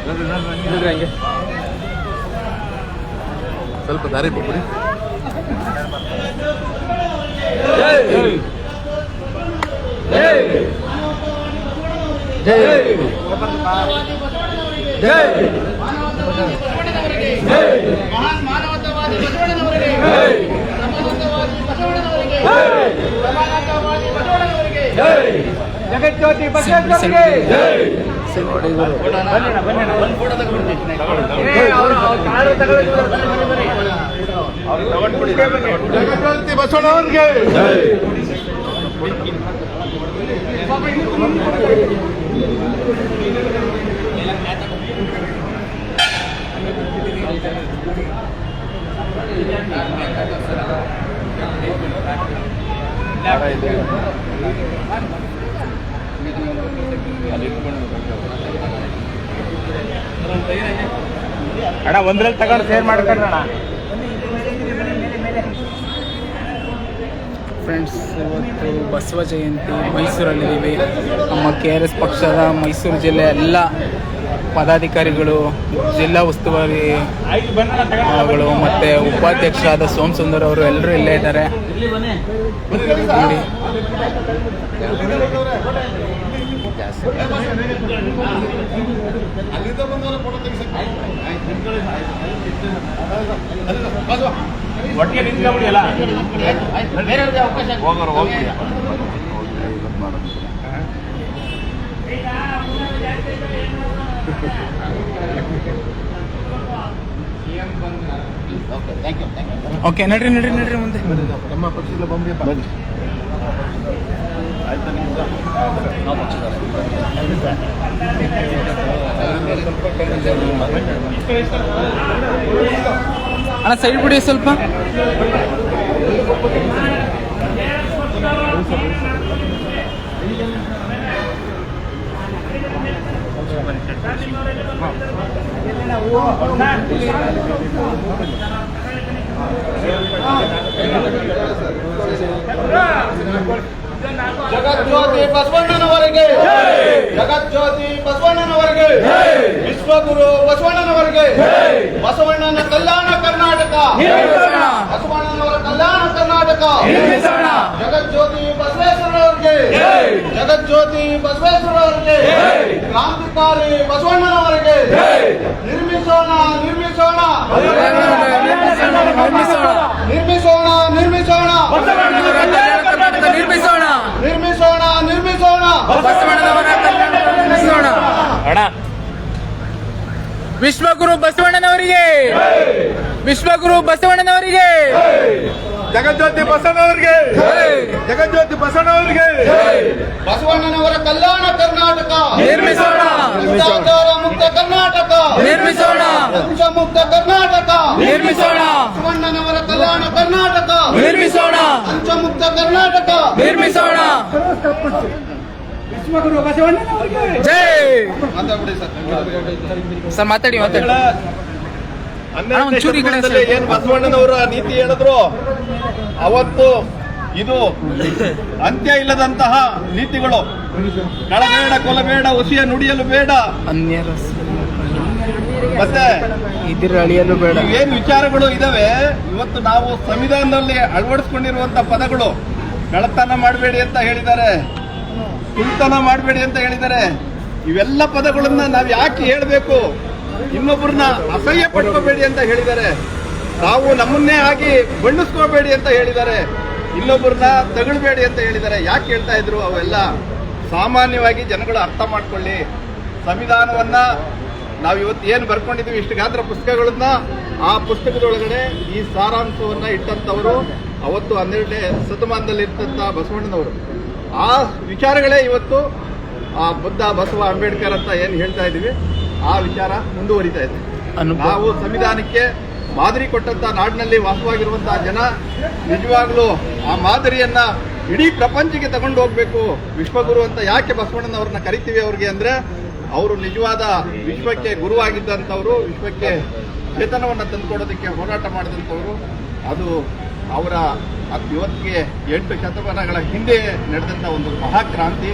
ಹಂಗೆ ಸ್ವಲ್ಪ ದಾರಿ ಬಿಟ್ಬಿಡಿ. ಮಹಾನ್ ಮಾನವತಾವಾದಿ ಬಸವಣ್ಣನವರಿಗೆ, ಜಗಜ್ಯೋತಿ ಬಸವೇಶ್ವರರಿಗೆ. ಜಗಜ್ಯೋತಿ ಬಸವಣ್ಣನವರಿಗೆ. ಅಣ್ಣ ಒಂದ್ರಲ್ಲಿ ತಗೊಂಡು ಶೇರ್ ಮಾಡ್ಕೊಂಡ್ರಣ. ಫ್ರೆಂಡ್ಸ್, ಇವತ್ತು ಬಸವ ಜಯಂತಿ ಮೈಸೂರಲ್ಲಿದ್ದೀವಿ. ನಮ್ಮ KRS ಪಕ್ಷದ ಮೈಸೂರು ಜಿಲ್ಲೆ ಎಲ್ಲ ಪದಾಧಿಕಾರಿಗಳು, ಜಿಲ್ಲಾ ಉಸ್ತುವಾರಿಗಳು ಮತ್ತು ಉಪಾಧ್ಯಕ್ಷರಾದ ಸೋಮಸುಂದರ್ ಅವರು ಎಲ್ಲರೂ ಇಲ್ಲೇ ಇದ್ದಾರೆ ನೋಡಿ. ಒಟ್ಟಿಗೆ ನಿಂತ್ಕೊಂಡ್ಬಿಡಿಯಲ್ಲ ಹೋಗೋರು ಹೋಗ್ಬಿಡಿ. ಓಕೆ, ನಡ್ರಿ ಮುಂದೆ. ನಮ್ಮ ಪಕ್ಷದ ಬೊಂಬೆ ಬನ್ನಿ. ಅಣ್ಣ ಸೈಡ್ ಬಿಡಿ ಸ್ವಲ್ಪ. ಜಗಜ್ಯೋತಿ ಬಸವಣ್ಣನವರಿಗೆ, ಜಗಜ್ಯೋತಿ ಬಸವಣ್ಣನವರಿಗೆ, ವಿಶ್ವಗುರು ಬಸವಣ್ಣನವರಿಗೆ, ಬಸವಣ್ಣನ ಕಲ್ಯಾಣ ಕರ್ನಾಟಕ, ಬಸವಣ್ಣನವರ ಕಲ್ಯಾಣ ಕರ್ನಾಟಕ, ಜಗಜ್ಯೋತಿ ಬಸವೇಶ್ವರರಿಗೆ, ಜಗಜ್ಯೋತಿ ಬಸವೇಶ್ವರರಿಗೆ, ಕ್ರಾಂತಿಕಾರಿ ಬಸವಣ್ಣನವರಿಗೆ. ನಿರ್ಮಿಸೋಣ ನಿರ್ಮಿಸೋಣ ನಿರ್ಮಿಸೋಣ ನಿರ್ಮಿಸೋಣ ನಿರ್ಮಿಸೋಣ ನಿರ್ಮಿಸೋಣ ನಿರ್ಮಿಸೋಣ ಬಸವಣ್ಣನವರ ಕಲ್ಯಾಣ ನಿರ್ಮಿಸೋಣ. ಅಣ್ಣ ವಿಶ್ವಗುರು ಬಸವಣ್ಣನವರಿಗೆ, ವಿಶ್ವಗುರು ಬಸವಣ್ಣನವರಿಗೆ, ಜಗಜ್ಯೋತಿ ಬಸವಣ್ಣನವರಿಗೆ, ಜಗಜ್ಯೋತಿ ಬಸವಣ್ಣನವರಿಗೆ. ಬಸವಣ್ಣನವರ ಕಲ್ಯಾಣ ಕರ್ನಾಟಕ ನಿರ್ಮಿಸೋಣ, ಭ್ರಷ್ಟಾಚಾರ ಮುಕ್ತ ಕರ್ನಾಟಕ ನಿರ್ಮಿಸೋಣ, ವಂಶ ಮುಕ್ತ ಕರ್ನಾಟಕ ನಿರ್ಮಿಸೋಣ, ಬಸವಣ್ಣನವರ ಕಲ್ಯಾಣ ಕರ್ನಾಟಕ ನಿರ್ಮಿಸೋಣ, ವಂಶ ಮುಕ್ತ ಕರ್ನಾಟಕ ನಿರ್ಮಿಸೋಣ. ವಿಶ್ವಗುರು ಬಸವಣ್ಣನವರಿಗೆ ಜೈ. ಮಾತಾಡ್ಬಿಡಿ ಸರ್ ಮಾತಾಡಿ. ಹನ್ನೆರಡನೇ ಒಂಚೂರು ಈ ಕಡೆ ಶತಮಾನದಲ್ಲಿ ಏನ್ ಬಸವಣ್ಣನವರ ನೀತಿ ಹೇಳಿದ್ರು ಅವತ್ತು ಇದು ಅಂತ್ಯ ಇಲ್ಲದಂತಹ ನೀತಿಗಳು. ಕಳಬೇಡ, ಕೊಲಬೇಡ, ಹುಸಿಯ ನುಡಿಯಲು ಬೇಡ, ಅನ್ಯರ ಮತ್ತೆ ಇದ್ರ ಅಳಿಯಲು ಬೇಡ. ಏನ್ ವಿಚಾರಗಳು ಇದಾವೆ ಇವತ್ತು ನಾವು ಸಂವಿಧಾನದಲ್ಲಿ ಅಳವಡಿಸ್ಕೊಂಡಿರುವಂತ ಪದಗಳು. ಕಳ್ಳತನ ಮಾಡಬೇಡಿ ಅಂತ ಹೇಳಿದ್ದಾರೆ, ಸುಳ್ತನ ಮಾಡಬೇಡಿ ಅಂತ ಹೇಳಿದ್ದಾರೆ. ಇವೆಲ್ಲ ಪದಗಳನ್ನ ನಾವು ಯಾಕೆ ಹೇಳಬೇಕು? ಇನ್ನೊಬ್ಬರನ್ನ ಅಸಹ್ಯ ಪಡ್ಕೋಬೇಡಿ ಅಂತ ಹೇಳಿದ್ದಾರೆ. ನಾವು ನಮ್ಮನ್ನೇ ಆಗಿ ಬಣ್ಣಿಸ್ಕೋಬೇಡಿ ಅಂತ ಹೇಳಿದ್ದಾರೆ. ಇನ್ನೊಬ್ಬರನ್ನ ತಗೊಳ್ಬೇಡಿ ಅಂತ ಹೇಳಿದ್ದಾರೆ. ಯಾಕೆ ಹೇಳ್ತಾ ಇದ್ರು? ಅವೆಲ್ಲ ಸಾಮಾನ್ಯವಾಗಿ ಜನಗಳು ಅರ್ಥ ಮಾಡ್ಕೊಳ್ಳಿ. ಸಂವಿಧಾನವನ್ನ ನಾವು ಇವತ್ತು ಏನು ಬರ್ಕೊಂಡಿದ್ದೀವಿ, ಇಷ್ಟು ಗಾತ್ರ ಪುಸ್ತಕಗಳನ್ನ, ಆ ಪುಸ್ತಕದೊಳಗಡೆ ಈ ಸಾರಾಂಶವನ್ನ ಇಟ್ಟಂತವರು ಅವತ್ತು 12ನೇ ಶತಮಾನದಲ್ಲಿ ಇರ್ತಂತ ಬಸವಣ್ಣನವರು. ಆ ವಿಚಾರಗಳೇ ಇವತ್ತು ಆ ಬುದ್ಧ, ಬಸವ, ಅಂಬೇಡ್ಕರ್ ಅಂತ ಏನು ಹೇಳ್ತಾ ಇದ್ದೀವಿ, ಆ ವಿಚಾರ ಮುಂದುವರಿತಾ ಇದೆ. ನಾವು ಸಂವಿಧಾನಕ್ಕೆ ಮಾದರಿ ಕೊಟ್ಟಂತ ನಾಡಿನಲ್ಲಿ ವಾಸವಾಗಿರುವಂತಹ ಜನ ನಿಜವಾಗ್ಲೂ ಆ ಮಾದರಿಯನ್ನ ಇಡೀ ಪ್ರಪಂಚಕ್ಕೆ ತಗೊಂಡು ಹೋಗ್ಬೇಕು. ವಿಶ್ವಗುರು ಅಂತ ಯಾಕೆ ಬಸವಣ್ಣನವ್ರನ್ನ ಕರಿತೀವಿ ಅವ್ರಿಗೆ ಅಂದ್ರೆ, ಅವರು ನಿಜವಾದ ವಿಶ್ವಕ್ಕೆ ಗುರುವಾಗಿದ್ದಂಥವ್ರು, ವಿಶ್ವಕ್ಕೆ ಚೇತನವನ್ನು ತಂದುಕೊಡೋದಕ್ಕೆ ಹೋರಾಟ ಮಾಡಿದಂಥವ್ರು. ಅದು ಅವರ ಇವತ್ತಿಗೆ 8 ಶತಮಾನಗಳ ಹಿಂದೆ ನಡೆದಂಥ ಒಂದು ಮಹಾಕ್ರಾಂತಿ.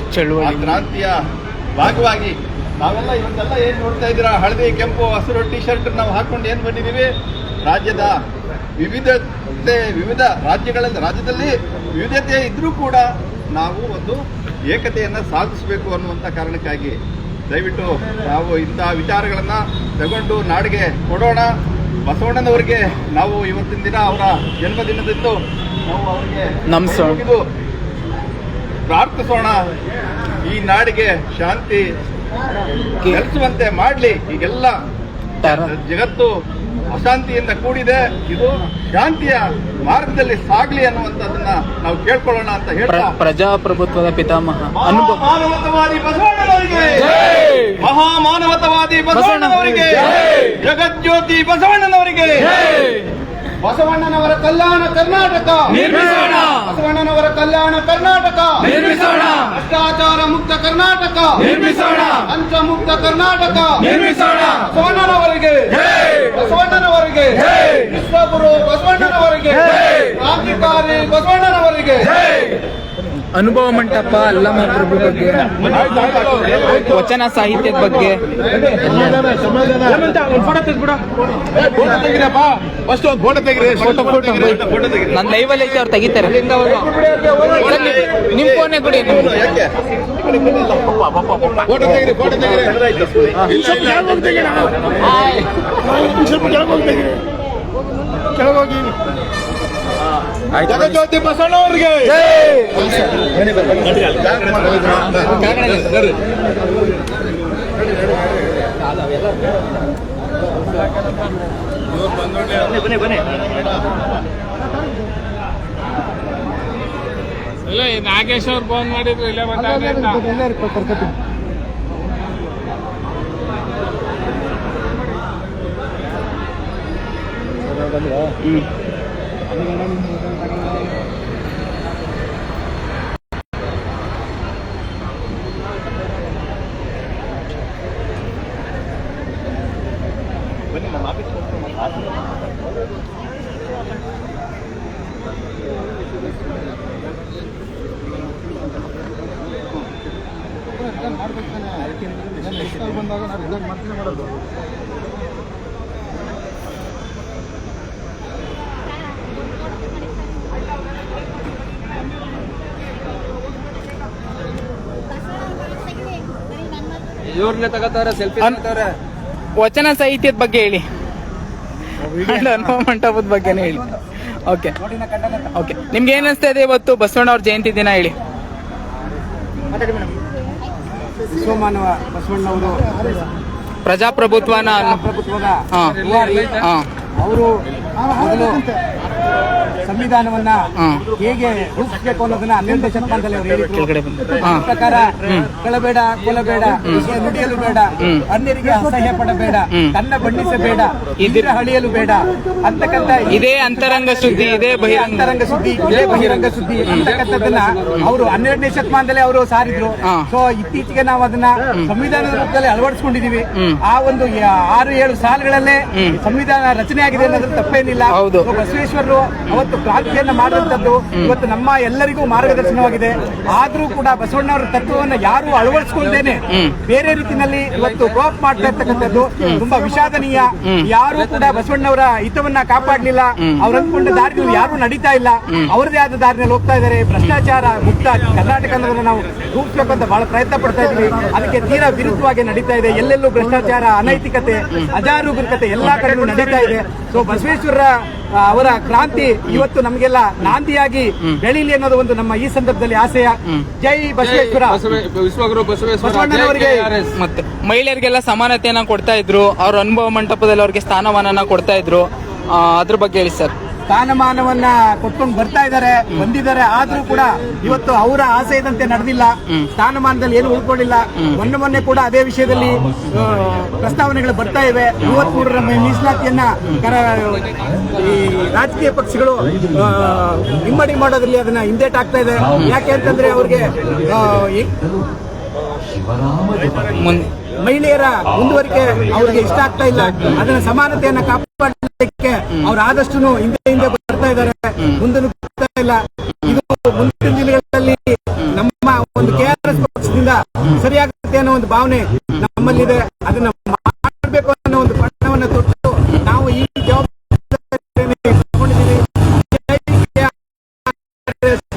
ಆ ಕ್ರಾಂತಿಯ ಭಾಗವಾಗಿ ನಾವೆಲ್ಲ ಇವತ್ತೆಲ್ಲ ಏನ್ ನೋಡ್ತಾ ಇದ್ದೀರಾ, ಹಳದಿ ಕೆಂಪು ಹಸಿರು ಟಿ ಶರ್ಟ್ ನಾವು ಹಾಕೊಂಡು ಏನ್ ಬಂದಿದ್ದೀವಿ, ರಾಜ್ಯದ ವಿವಿಧ ರಾಜ್ಯದಲ್ಲಿ ವಿವಿಧತೆ ಇದ್ರೂ ಕೂಡ ನಾವು ಒಂದು ಏಕತೆಯನ್ನು ಸಾಧಿಸಬೇಕು ಅನ್ನುವಂಥ ಕಾರಣಕ್ಕಾಗಿ ದಯವಿಟ್ಟು ನಾವು ಇಂಥ ವಿಚಾರಗಳನ್ನು ತಗೊಂಡು ನಾಡಿಗೆ ಕೊಡೋಣ. ಬಸವಣ್ಣನವರಿಗೆ ನಾವು ಇವತ್ತಿನ ದಿನ ಅವರ ಜನ್ಮದಿನದಂದು ನಾವು ಅವರಿಗೆ ನಮಿಸೋಣ, ಪ್ರಾರ್ಥಿಸೋಣ. ಈ ನಾಡಿಗೆ ಶಾಂತಿ ನೆಲೆಸುವಂತೆ ಮಾಡಲಿ. ಈಗೆಲ್ಲ ಜಗತ್ತು ಅಶಾಂತಿಯಿಂದ ಕೂಡಿದೆ, ಇದು ಶಾಂತಿಯ ಮಾರ್ಗದಲ್ಲಿ ಸಾಗಲಿ ಅನ್ನುವಂಥದ್ದನ್ನ ನಾವು ಕೇಳ್ಕೊಳ್ಳೋಣ ಅಂತ ಹೇಳ್ತಾ, ಪ್ರಜಾಪ್ರಭುತ್ವದ ಪಿತಾಮಹ ಮಾನವತಾವಾದಿ ಬಸವಣ್ಣನವರಿಗೆ, ಮಹಾಮಾನವತಾವಾದಿ ಬಸವಣ್ಣನವರಿಗೆ, ಜಗಜ್ಯೋತಿ ಬಸವಣ್ಣನವರಿಗೆ, ಬಸವಣ್ಣನವರ ಕಲ್ಯಾಣ ಕರ್ನಾಟಕ ನಿರ್ಮಿಸೋಣ, ಬಸವಣ್ಣನವರ ಕಲ್ಯಾಣ ಕರ್ನಾಟಕ ನಿರ್ಮಿಸೋಣ, ಭ್ರಷ್ಟಾಚಾರ ಮುಕ್ತ ಕರ್ನಾಟಕ ನಿರ್ಮಿಸೋಣ, ಲಂಚ ಮುಕ್ತ ಕರ್ನಾಟಕ ನಿರ್ಮಿಸೋಣ. ಬಸವಣ್ಣನವರಿಗೆ, ಬಸವಣ್ಣನವರಿಗೆ, ವಿಶ್ವಗುರು ಬಸವಣ್ಣನವರಿಗೆ, ಕ್ರಾಂತಿಕಾರಿ ಬಸವಣ್ಣನವರಿಗೆ. ಅನುಭವ ಮಂಟಪ, ಅಲ್ಲಮ ಪ್ರಭು ಬಗ್ಗೆ, ವಚನ ಸಾಹಿತ್ಯದ ಬಗ್ಗೆ ನನ್ನ ಲೈವಲ್ಲಿ ಐತೆ, ಅವ್ರು ತೆಗಿತಾರೆ. ನಿಮ್ ಫೋನೇ ಕೊಡಿ. ಯಾಕೆ ಜಗಜ್ಯೋತಿ ಬಸವಣ್ಣವರಿಗೆ ಇಲ್ಲ, ನಾಗೇಶ್ ಅವ್ರು ಫೋನ್ ಮಾಡಿದ್ರು ಇಲ್ಲೇ ಬಂದಾನೆ ಅಂತ. ಬಂದಾಗ ನಾವು ರಿಸಲ್ಟ್ ಮಾಡ್ತೀನಿ ಮಾಡೋದು. ಇವ್ರನ್ನೇ ತಗೋತಾರೆ, ಸೆಲ್ಫಿ ತಗೋತಾರೆ. ವಚನ ಸಾಹಿತ್ಯದ ಬಗ್ಗೆ ಹೇಳಿ, ಅನುಭವ ಮಂಟಪದ ಬಗ್ಗೆನೇ ಹೇಳಿ. ಓಕೆ ಓಕೆ, ನಿಮ್ಗೆ ಏನ್ ಅನಿಸ್ತಾ ಇದೆ ಇವತ್ತು ಬಸವಣ್ಣ ಅವ್ರ ಜಯಂತಿ ದಿನ? ಹೇಳಿ. ವಿಶ್ವಮಾನವ ಬಸವಣ್ಣವರು ಪ್ರಜಾಪ್ರಭುತ್ವನ ಪ್ರಭುತ್ವದ ಹಾ ಹಾ ಅವರು ಮೊದಲು ಸಂವಿಧಾನವನ್ನ ಹಾ. ಹೇಗೆ ರೂಪಿಸಬೇಕು ಅನ್ನೋದನ್ನ 12ನೇ ಶತಮಾನದಲ್ಲಿ ಅವರು ಹೇಳಿದ್ರು. ಕೆಳಗಡೆ ಬಂದು. ಆ ಪ್ರಕಾರ ಕಳಬೇಡ, ಕೊಲಬೇಡ, ನುಡಿಯಲು ಬೇಡ, ಅನ್ಯರಿಗೆ ಅಸಹ್ಯ ಪಡಬೇಡ, ತನ್ನ ಬಣ್ಣಿಸಬೇಡ, ಇದರ ಹಳಿಯಲು ಬೇಡ ಅಂತಕ್ಕಂಥ ಇದೇ ಅಂತರಂಗ ಸುದ್ದಿ, ಇದೇ ಬಹಿರಂಗ ಅಂತರಂಗ ಸುದ್ದಿ, ಇದೇ ಬಹಿರಂಗ ಸುದ್ದಿ ಅಂತಕ್ಕಂಥದ್ದನ್ನ ಅವರು 12ನೇ ಶತಮಾನದಲ್ಲಿ ಅವರು ಸಾರಿದ್ರು. ಸೊ ಇತ್ತೀಚೆಗೆ ನಾವು ಅದನ್ನ ಸಂವಿಧಾನದ ರೂಪದಲ್ಲಿ ಅಳವಡಿಸಿಕೊಂಡಿದೀವಿ. ಆ ಒಂದು 6-7 ಸಾಲುಗಳಲ್ಲೇ ಸಂವಿಧಾನ ರಚನೆ ಆಗಿದೆ ಅನ್ನೋದ್ರಲ್ಲಿ ತಪ್ಪೇನಿಲ್ಲ. ಹೌದು. ಬಸವೇಶ್ವರರು ಅವತ್ತು ಕ್ರಾಂತಿಯನ್ನ ಮಾಡುವಂತದ್ದು ಇವತ್ತು ನಮ್ಮ ಎಲ್ಲರಿಗೂ ಮಾರ್ಗದರ್ಶನವಾಗಿದೆ. ಆದ್ರೂ ಕೂಡ ಬಸವಣ್ಣವರ ತತ್ವವನ್ನು ಯಾರು ಅಳವಡಿಸಿಕೊಳ್ಳದೇನೆ ಬೇರೆ ರೀತಿಯಲ್ಲಿ ಇವತ್ತು ಕೋಪ್ ಮಾಡ್ತಾ ಇರ್ತಕ್ಕಂಥದ್ದು ತುಂಬಾ ವಿಷಾದನೀಯ. ಯಾರು ಕೂಡ ಬಸವಣ್ಣವರ ಹಿತವನ್ನ ಕಾಪಾಡಲಿಲ್ಲ. ಅವ್ರು ಅಂದ್ಕೊಂಡ ದಾರಿಯಲ್ಲಿ ಯಾರು ನಡೀತಾ ಇಲ್ಲ, ಅವರದೇ ಆದ ದಾರಿಯಲ್ಲಿ ಹೋಗ್ತಾ ಇದ್ದಾರೆ. ಭ್ರಷ್ಟಾಚಾರ ಮುಕ್ತ ಕರ್ನಾಟಕ ಅನ್ನೋದನ್ನ ನಾವು ರೂಪಿಸಬೇಕು ಅಂತ ಬಹಳ ಪ್ರಯತ್ನ ಪಡ್ತಾ ಇದ್ವಿ. ಅದಕ್ಕೆ ತೀರಾ ವಿರುದ್ಧವಾಗಿ ನಡೀತಾ ಇದೆ. ಎಲ್ಲೆಲ್ಲೂ ಭ್ರಷ್ಟಾಚಾರ, ಅನೈತಿಕತೆ, ಅಜಾಗರೂಕತೆ ಎಲ್ಲಾ ಕಡೆನೂ ನಡೀತಾ ಇದೆ. ಸೊ ಬಸವೇಶ್ವರ ಅವರ ಕ್ರಾಂತಿ ಇವತ್ತು ನಮಗೆಲ್ಲ ನಾಂದಿಯಾಗಿ ಬೆಳೀಲಿ ಅನ್ನೋದು ಒಂದು ನಮ್ಮ ಈ ಸಂದರ್ಭದಲ್ಲಿ ಆಶಯ. ಜೈ ಬಸವೇಶ್ವರ. ವಿಶ್ವಗುರು ಬಸವಣ್ಣನವರಿಗೆ. ಮತ್ತೆ ಮಹಿಳೆಯರಿಗೆಲ್ಲ ಸಮಾನತೆಯನ್ನ ಕೊಡ್ತಾ ಇದ್ರು, ಅವ್ರ ಅನುಭವ ಮಂಟಪದಲ್ಲಿ ಅವ್ರಿಗೆ ಸ್ಥಾನಮಾನನ ಕೊಡ್ತಾ ಇದ್ರು. ಅದ್ರ ಬಗ್ಗೆ ಹೇಳಿ ಸರ್. ಸ್ಥಾನಮಾನವನ್ನ ಕೊಟ್ಕೊಂಡು ಬರ್ತಾ ಇದ್ದಾರೆ, ಬಂದಿದ್ದಾರೆ. ಆದ್ರೂ ಕೂಡ ಇವತ್ತು ಅವರ ಆಸೆ ಇದ್ದಂತೆ ನಡೆದಿಲ್ಲ. ಸ್ಥಾನಮಾನದಲ್ಲಿ ಏನು ಉಳ್ಕೊಂಡಿಲ್ಲ. ಮೊನ್ನೆ ಕೂಡ ಅದೇ ವಿಷಯದಲ್ಲಿ ಪ್ರಸ್ತಾವನೆಗಳು ಬರ್ತಾ ಇವೆ. 33ರ ಮೀಸಲಾತಿಯನ್ನ ಈ ರಾಜಕೀಯ ಪಕ್ಷಗಳು ಇಮ್ಮಡಿ ಮಾಡೋದ್ರಲ್ಲಿ ಅದನ್ನ ಹಿಂದೇಟಾಗ್ತಾ ಇದೆ. ಯಾಕೆ ಅಂತಂದ್ರೆ ಅವ್ರಿಗೆ ಮಹಿಳೆಯರ ಮುಂದುವರಿಕೆ ಅವ್ರಿಗೆ ಇಷ್ಟ ಆಗ್ತಾ ಇಲ್ಲ. ಅದನ್ನ ಸಮಾನತೆಯನ್ನ ಕಾಪಾಡಲಿಕ್ಕೆ ಅವ್ರು ಆದಷ್ಟು ಹಿಂದೆ ಬರ್ತಾ ಇದ್ದಾರೆ, ಮುಂದೆ ಬರ್ತಾ ಇಲ್ಲ. ಇದು ಮುಂದಿನ ದಿನಗಳಲ್ಲಿ ನಮ್ಮ ಒಂದು KRS ಪಕ್ಷದಿಂದ ಸರಿಯಾಗುತ್ತೆ ಅನ್ನೋ ಒಂದು ಭಾವನೆ ನಮ್ಮಲ್ಲಿದೆ. ಅದನ್ನ ಮಾಡಬೇಕು ಅನ್ನೋ ಒಂದು